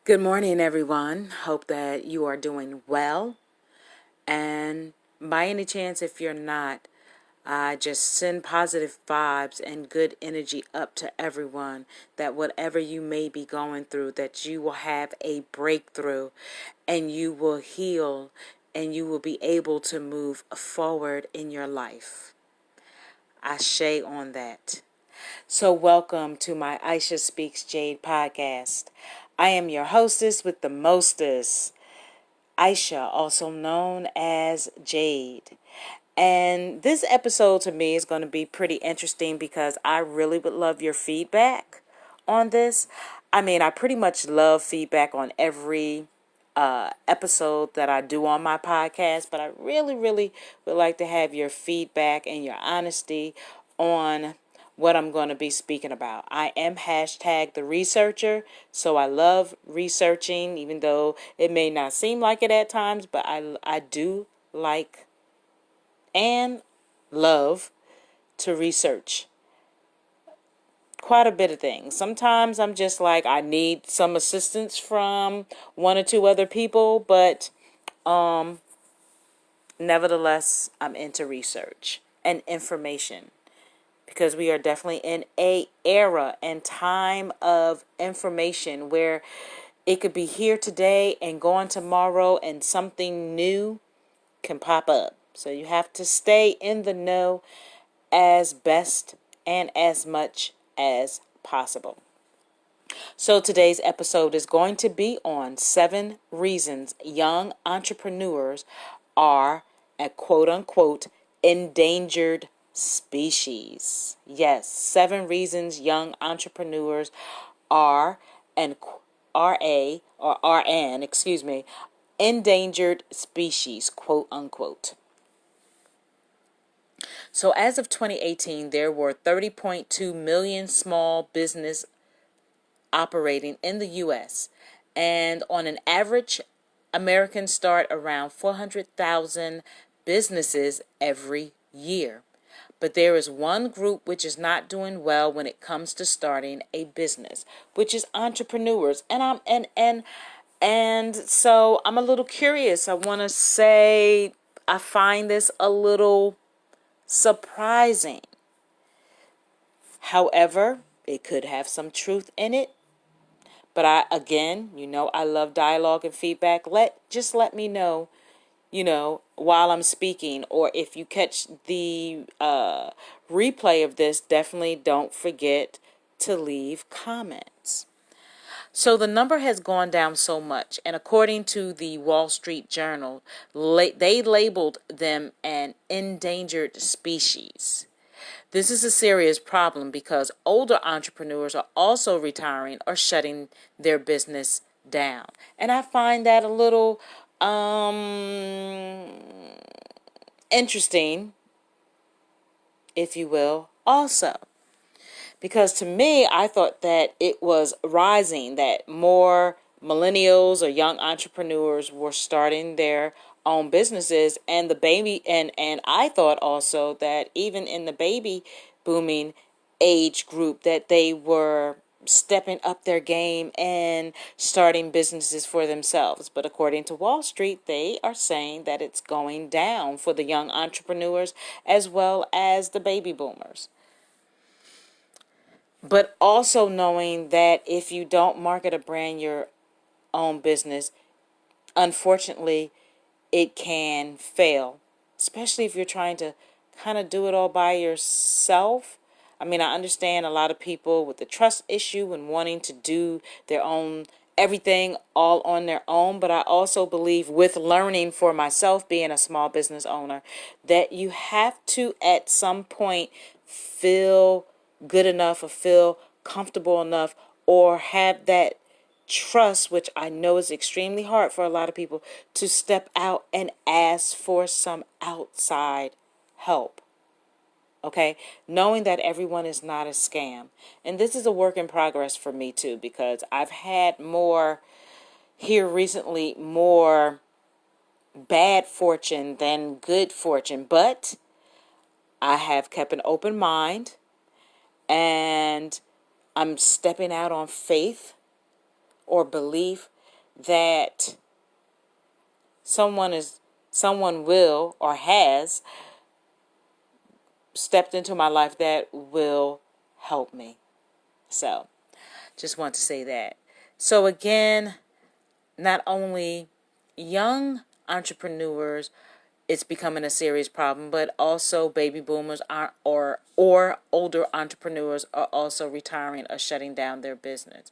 Good morning, everyone. Hope that you are doing well. And by any chance, if you're not, I just send positive vibes and good energy up to everyone that whatever you may be going through, that you will have a breakthrough and you will heal and you will be able to move forward in your life. Ashe on that. So, welcome to my Aisha Speaks Jade podcast. I am your hostess with the mostest, Aisha, also known as Jade. And this episode to me is going to be pretty interesting because I really would love your feedback on this. I pretty much love feedback on every episode that I do on my podcast, but I really would like to have your feedback and your honesty on what I'm going to be speaking about. I am hashtag the researcher, so I love researching, even though it may not seem like it at times, but I do like and love to research quite a bit of things. Sometimes I'm just like, I need some assistance from one or two other people, but nevertheless, I'm into research and information because we are definitely in a era and time of information where it could be here today and gone tomorrow and something new can pop up. So you have to stay in the know as best and as much as possible. So today's episode is going to be on 7 reasons young entrepreneurs are a quote unquote endangered species. Yes, 7 reasons young entrepreneurs are and are an endangered species, quote unquote. So as of 2018, there were 30.2 million small business operating in the U.S. And on an average, Americans start around 400,000 businesses every year. But there is one group which is not doing well when it comes to starting a business, which is entrepreneurs. And so I'm a little curious. I want to say I find this a little surprising. However, it could have some truth in it. But I love dialogue and feedback. Let me know, while I'm speaking, or if you catch the replay of this, definitely don't forget to leave comments. So the number has gone down so much, and according to the Wall Street Journal, they labeled them an endangered species. This is a serious problem because older entrepreneurs are also retiring or shutting their business down. And I find that a little interesting, if you will, also. Because to me, I thought that it was rising, that more millennials or young entrepreneurs were starting their own businesses, and and I thought also that even in the baby booming age group that they were stepping up their game and starting businesses for themselves. But according to Wall Street, they are saying that it's going down for the young entrepreneurs as well as the baby boomers. But also knowing that if you don't market or brand your own business, unfortunately, it can fail, especially if you're trying to kind of do it all by yourself. I understand a lot of people with the trust issue and wanting to do their own everything all on their own, but I also believe, with learning for myself being a small business owner, that you have to at some point feel good enough or feel comfortable enough or have that trust, which I know is extremely hard for a lot of people, to step out and ask for some outside help. Okay, knowing that everyone is not a scam. And this is a work in progress for me too, because I've had more here recently, more bad fortune than good fortune, but I have kept an open mind and I'm stepping out on faith or belief that someone will or has stepped into my life that will help me. So, just want to say that. So again, not only young entrepreneurs, it's becoming a serious problem, but also baby boomers are, or older entrepreneurs are also retiring or shutting down their business.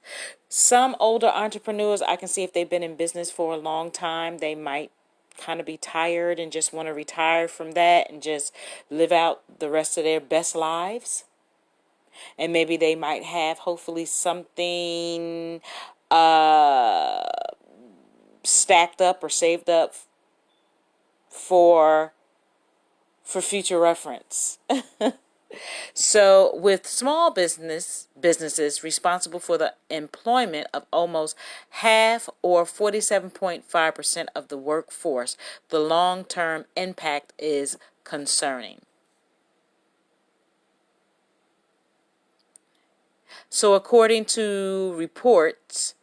Some older entrepreneurs, I can see if they've been in business for a long time, they might kind of be tired and just want to retire from that and just live out the rest of their best lives. And maybe they might have hopefully something stacked up or saved up for future reference. So with small businesses responsible for the employment of almost half or 47.5% of the workforce, the long-term impact is concerning. So according to reports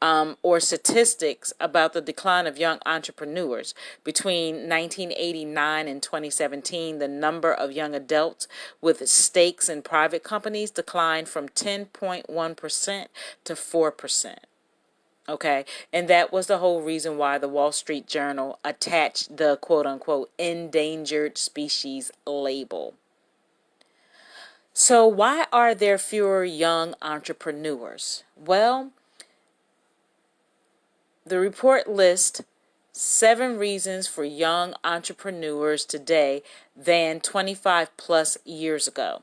or statistics about the decline of young entrepreneurs, between 1989 and 2017, the number of young adults with stakes in private companies declined from 10.1% to 4%. Okay, and that was the whole reason why the Wall Street Journal attached the quote-unquote endangered species label. So why are there fewer young entrepreneurs? Well, the report lists 7 reasons for young entrepreneurs today than 25 plus years ago.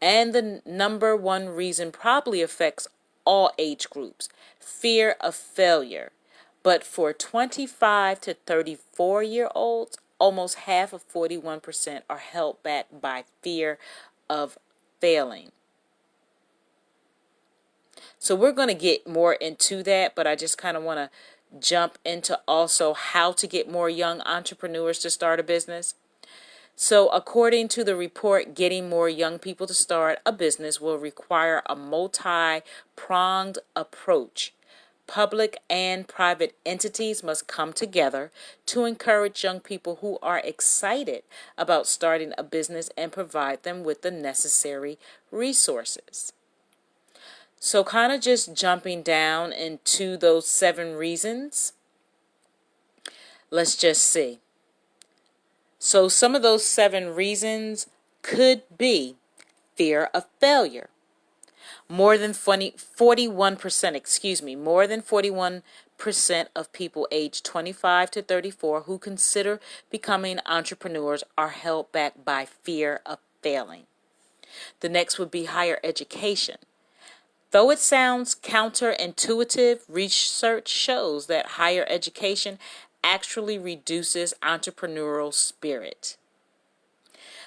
And the number one reason probably affects all age groups: fear of failure. But for 25 to 34-year-olds, almost half of 41% are held back by fear of failing. So we're going to get more into that, but I just kind of want to jump into also how to get more young entrepreneurs to start a business. So according to the report, getting more young people to start a business will require a multi-pronged approach. Public and private entities must come together to encourage young people who are excited about starting a business and provide them with the necessary resources. So kind of just jumping down into those 7 reasons. Let's just see. So some of those 7 reasons could be fear of failure. More than 41% of people aged 25 to 34 who consider becoming entrepreneurs are held back by fear of failing. The next would be higher education. Though it sounds counterintuitive, research shows that higher education actually reduces entrepreneurial spirit.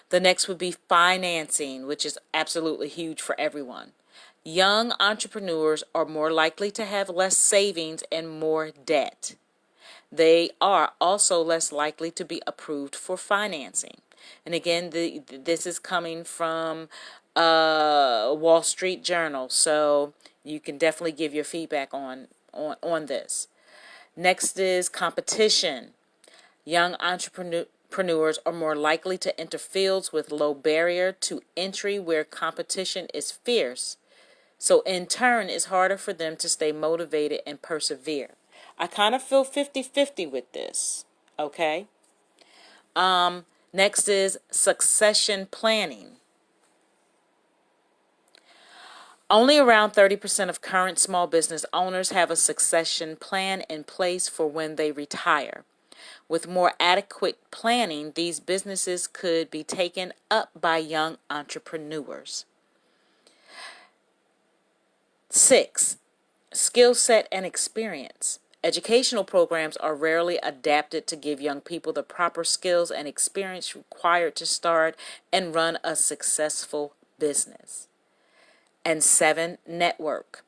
The next would be financing, which is absolutely huge for everyone. Young entrepreneurs are more likely to have less savings and more debt. They are also less likely to be approved for financing. And again, this is coming from Wall Street Journal, so you can definitely give your feedback on this. Next is competition. Young entrepreneurs are more likely to enter fields with low barrier to entry where competition is fierce. So in turn, it's harder for them to stay motivated and persevere. I kind of feel 50-50 with this, okay? Next is succession planning. Only around 30% of current small business owners have a succession plan in place for when they retire. With more adequate planning, these businesses could be taken up by young entrepreneurs. 6, skill set and experience. Educational programs are rarely adapted to give young people the proper skills and experience required to start and run a successful business. And 7, network.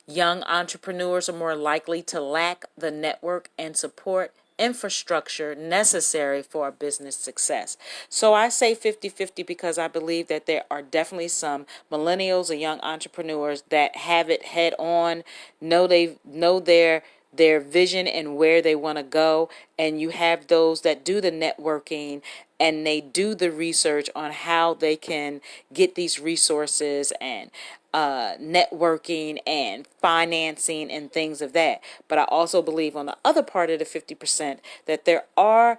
Young entrepreneurs are more likely to lack the network and support infrastructure necessary for a business success. So I say 50-50 because I believe that there are definitely some millennials or young entrepreneurs that have it head on, know their their vision and where they want to go. And you have those that do the networking and they do the research on how they can get these resources and networking and financing and things of that. But I also believe on the other part of the 50% that there are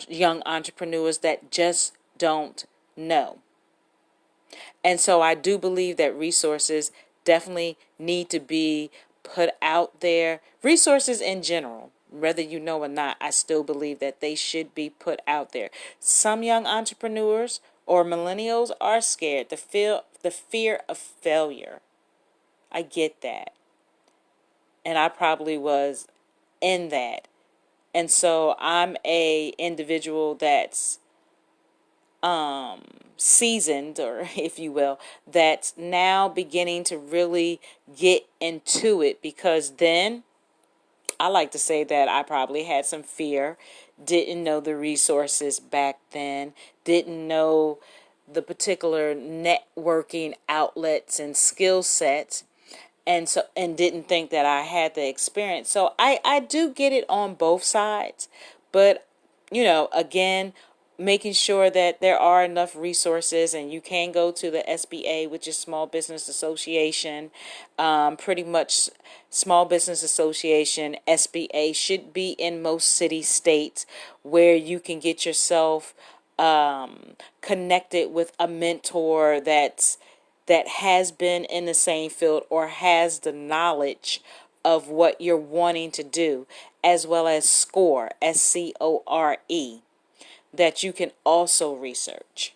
young entrepreneurs that just don't know. And so I do believe that resources definitely need to be put out there. Resources in general, whether you know or not, I still believe that they should be put out there. Some young entrepreneurs or millennials are scared. The fear of failure. I get that. And I probably was in that. And so I'm a individual that's seasoned, or if you will, that's now beginning to really get into it, because then I like to say that I probably had some fear, didn't know the resources back then, didn't know the particular networking outlets and skill sets, and didn't think that I had the experience. So I do get it on both sides, but again, making sure that there are enough resources, and you can go to the SBA, which is Small Business Association. Pretty much Small Business Association, SBA, should be in most city states, where you can get yourself connected with a mentor that has been in the same field or has the knowledge of what you're wanting to do, as well as SCORE, SCORE, that you can also research.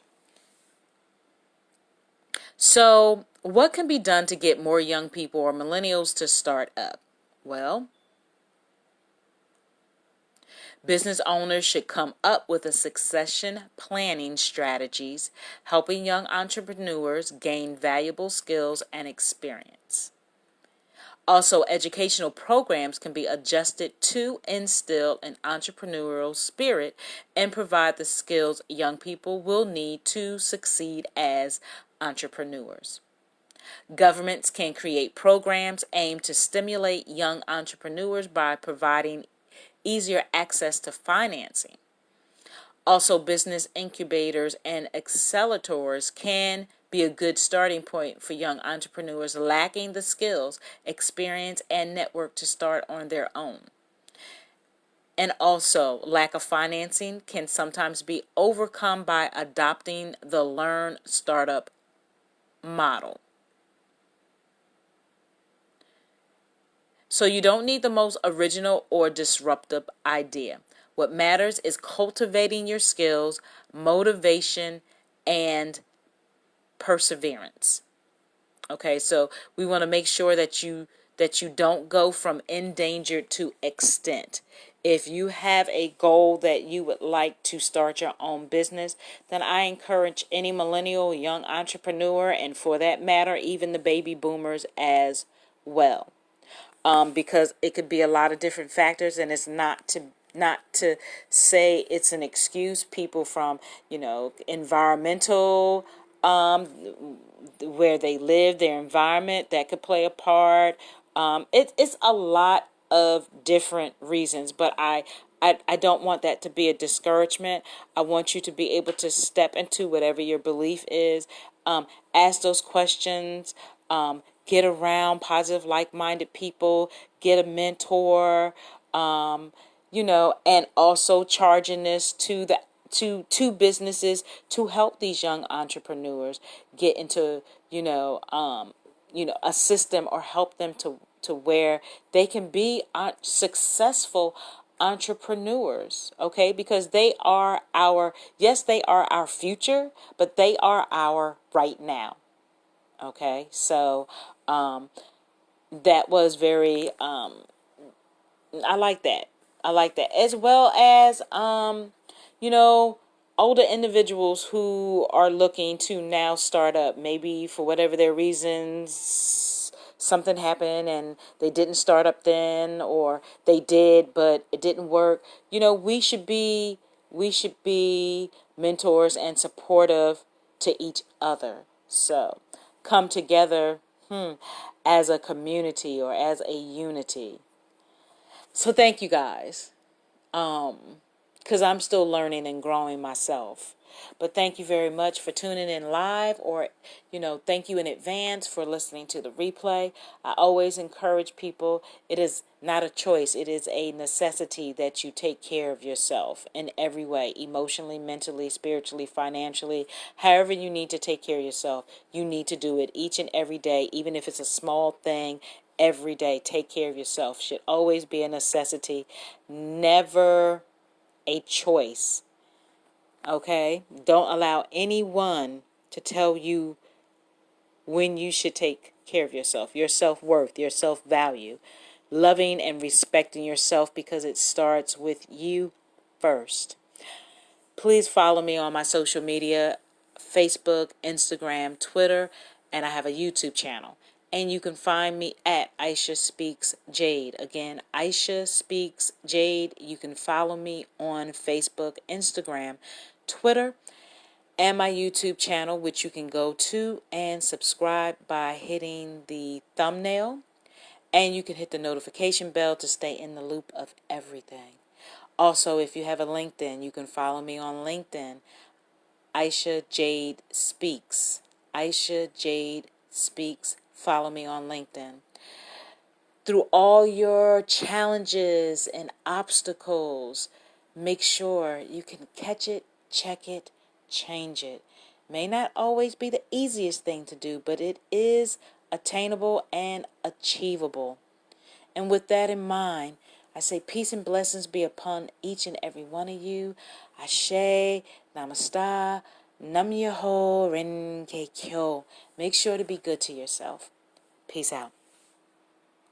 So, what can be done to get more young people or millennials to start up? Well, business owners should come up with a succession planning strategies, helping young entrepreneurs gain valuable skills and experience. Also, educational programs can be adjusted to instill an entrepreneurial spirit and provide the skills young people will need to succeed as entrepreneurs. Governments can create programs aimed to stimulate young entrepreneurs by providing easier access to financing. Also, business incubators and accelerators can be a good starting point for young entrepreneurs lacking the skills, experience, and network to start on their own. And also, lack of financing can sometimes be overcome by adopting the Learn Startup model. So you don't need the most original or disruptive idea. What matters is cultivating your skills, motivation, and perseverance. Okay, so we want to make sure that you don't go from endangered to extent. If you have a goal that you would like to start your own business, then I encourage any millennial, young entrepreneur, and for that matter, even the baby boomers as well. Because it could be a lot of different factors, and it's not to say it's an excuse. People from environmental, where they live, their environment, that could play a part. It's a lot of different reasons, but I don't want that to be a discouragement. I want you to be able to step into whatever your belief is, ask those questions, get around positive, like-minded people, get a mentor, and also charging this to the to businesses to help these young entrepreneurs get into a system, or help them to where they can be successful entrepreneurs. Okay, because they are our future, but they are our right now. Okay, so that was very I like that. I like that, as well as you know, older individuals who are looking to now start up, maybe for whatever their reasons, something happened and they didn't start up then, or they did but it didn't work. We should be mentors and supportive to each other. So come together as a community or as a unity. So thank you guys. Because I'm still learning and growing myself. But thank you very much for tuning in live, or, thank you in advance for listening to the replay. I always encourage people, it is not a choice, it is a necessity that you take care of yourself in every way, emotionally, mentally, spiritually, financially, however you need to take care of yourself. You need to do it each and every day, even if it's a small thing. Every day, take care of yourself. Should always be a necessity, never a choice. Okay? Don't allow anyone to tell you when you should take care of yourself, your self-worth, your self-value, loving and respecting yourself, because it starts with you first. Please follow me on my social media, Facebook, Instagram, Twitter, and I have a YouTube channel. And you can find me at Aisha Speaks Jade. Again, Aisha Speaks Jade. You can follow me on Facebook, Instagram, Twitter, and my YouTube channel, which you can go to and subscribe by hitting the thumbnail. And you can hit the notification bell to stay in the loop of everything. Also, if you have a LinkedIn, you can follow me on LinkedIn. Aisha Jade Speaks. Aisha Jade Speaks. Follow me on LinkedIn. Through all your challenges and obstacles, make sure you can catch it, check it, change it. May not always be the easiest thing to do, but it is attainable and achievable. And with that in mind, I say peace and blessings be upon each and every one of you. Ashe, Namaste, Nam Myoho Renge Kyo. Make sure to be good to yourself. Peace out.